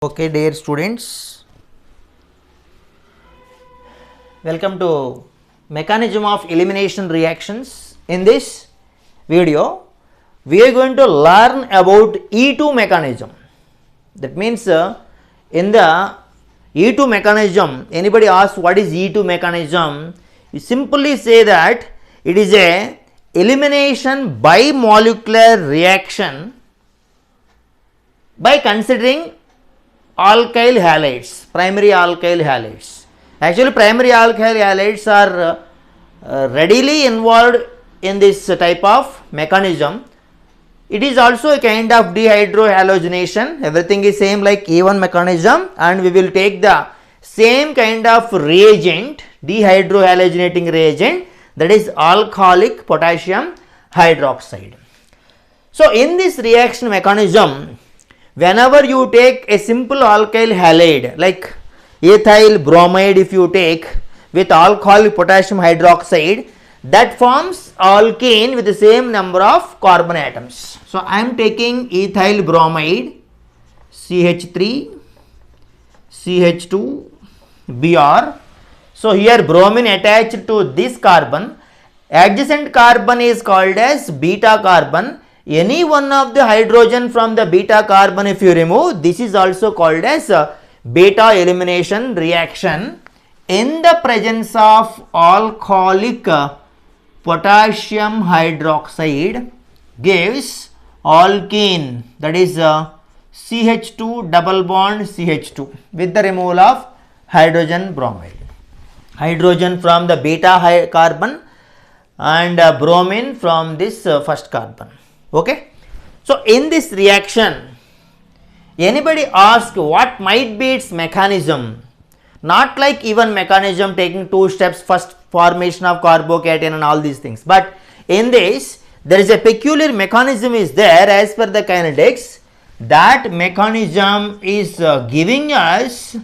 Okay, dear students, welcome to mechanism of elimination reactions. In this video, we are going to learn about E2 mechanism. That means in the E2 mechanism, anybody asks what is E2 mechanism, you simply say that it is a elimination bimolecular reaction by considering alkyl halides, primary alkyl halides. Actually, primary alkyl halides are readily involved in this type of mechanism. It is also a kind of dehydrohalogenation. Everything is same like E1 mechanism, and we will take the same kind of reagent, dehydrohalogenating reagent, that is alcoholic potassium hydroxide. So, in this reaction mechanism, whenever you take a simple alkyl halide like ethyl bromide, if you take with alcoholic potassium hydroxide, that forms alkane with the same number of carbon atoms. So, I am taking ethyl bromide CH3 CH2 Br. So, here bromine attached to this carbon, adjacent carbon is called as beta carbon. Any one of the hydrogen from the beta carbon if you remove, this is also called as beta elimination reaction in the presence of alcoholic potassium hydroxide gives alkene, that is CH2 double bond CH2 with the removal of hydrogen bromide. Hydrogen from the beta carbon and bromine from this first carbon. Okay. So, in this reaction, anybody ask what might be its mechanism? Not like even mechanism taking two steps, first formation of carbocation and all these things, but in this there is a peculiar mechanism is there as per the kinetics. That mechanism is giving us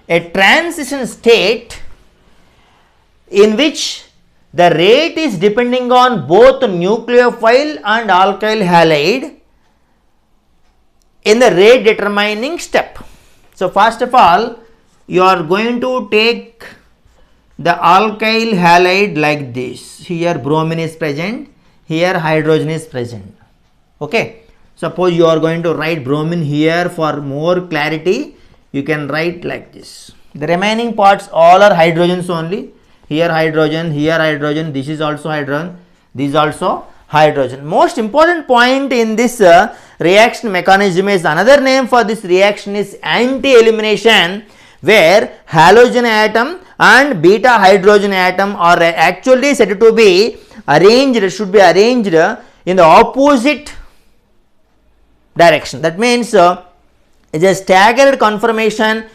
a transition state in which the rate is depending on both nucleophile and alkyl halide in the rate determining step. So, first of all, you are going to take the alkyl halide like this. Here bromine is present, here hydrogen is present. Okay. Suppose you are going to write bromine here for more clarity, you can write like this. The remaining parts all are hydrogens only. Here hydrogen, here hydrogen, this is also hydrogen, this is also hydrogen. Most important point in this reaction mechanism is, another name for this reaction is anti-elimination, where halogen atom and beta hydrogen atom are actually said to be arranged, should be arranged in the opposite direction. That means it is a staggered conformation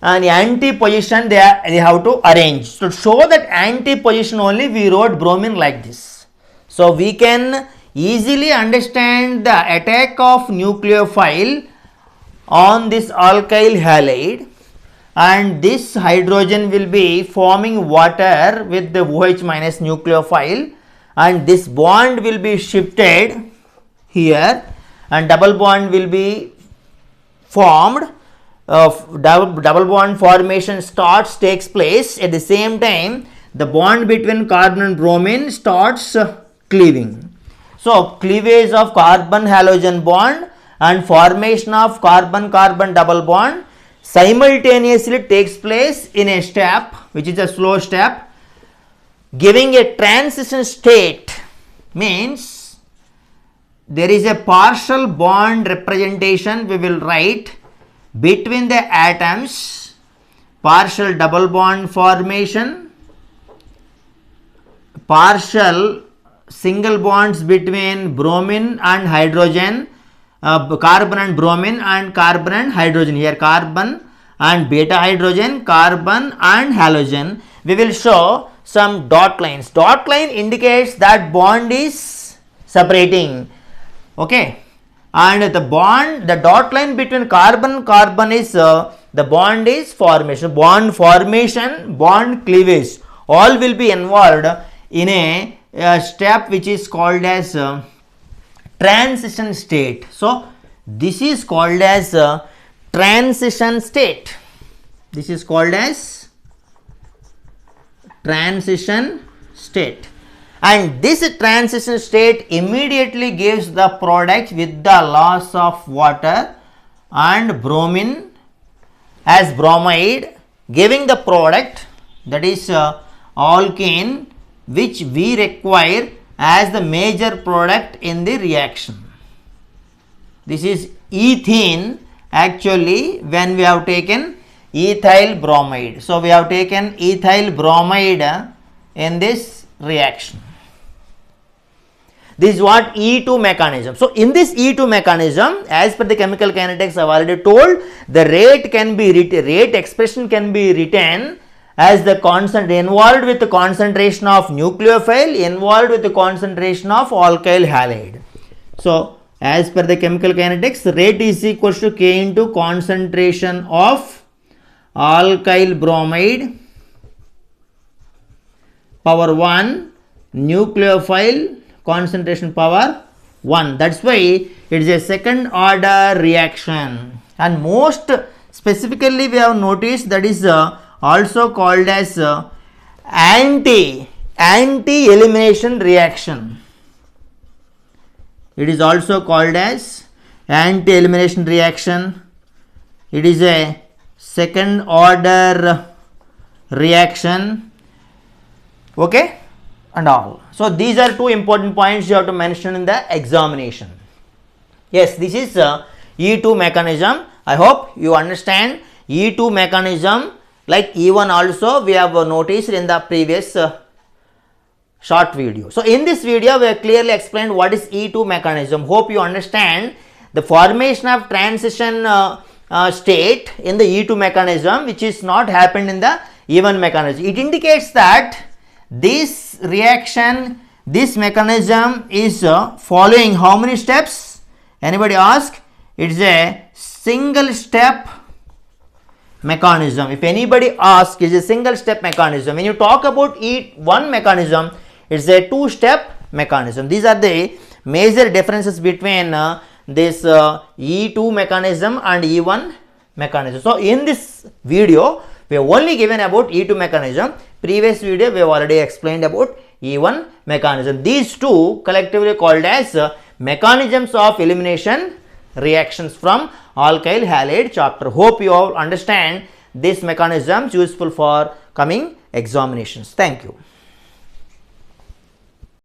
and anti position they have to arrange. So, to show that anti position only we wrote bromine like this. So, we can easily understand the attack of nucleophile on this alkyl halide, and this hydrogen will be forming water with the OH minus nucleophile, and this bond will be shifted here and double bond will be formed. Double bond formation takes place. At the same time, the bond between carbon and bromine starts cleaving. So, cleavage of carbon halogen bond and formation of carbon carbon double bond simultaneously takes place in a step which is a slow step, giving a transition state. Means there is a partial bond representation we will write between the atoms, partial double bond formation, partial single bonds between bromine and hydrogen, carbon and bromine, and carbon and hydrogen, here carbon and beta hydrogen, carbon and halogen. We will show some dot lines. Dot line indicates that bond is separating. Okay. And the dot line between carbon is the bond is formation, bond cleavage, all will be involved in a step which is called as transition state. So, this is called as transition state. This is called as transition state, and this transition state immediately gives the product with the loss of water and bromine as bromide, giving the product that is alkane, which we require as the major product in the reaction. This is ethene actually when we have taken ethyl bromide. So, we have taken ethyl bromide in this reaction. This is what E2 mechanism. So, in this E2 mechanism, as per the chemical kinetics I have already told, the rate expression can be written as the constant involved with the concentration of nucleophile involved with the concentration of alkyl halide. So, as per the chemical kinetics, the rate is equal to K into concentration of alkyl bromide power 1 nucleophile concentration power 1. That is why it is a second order reaction, and most specifically we have noticed that is also called as anti-elimination reaction. It is also called as anti-elimination reaction. It is a second order reaction, okay, and all. So, these are two important points you have to mention in the examination. Yes, this is E2 mechanism. I hope you understand E2 mechanism. Like E1 also we have noticed in the previous short video. So, in this video we have clearly explained what is E2 mechanism. Hope you understand the formation of transition state in the E2 mechanism, which is not happened in the E1 mechanism. It indicates that this reaction, this mechanism is following how many steps? Anybody ask? It is a single step mechanism. If anybody asks, it is a single step mechanism. When you talk about E1 mechanism, it is a two step mechanism. These are the major differences between this E2 mechanism and E1 mechanism. So, in this video we have only given about E2 mechanism. Previous video we have already explained about E1 mechanism. These two collectively called as mechanisms of elimination reactions from alkyl halide chapter. Hope you all understand this mechanism useful for coming examinations. Thank you.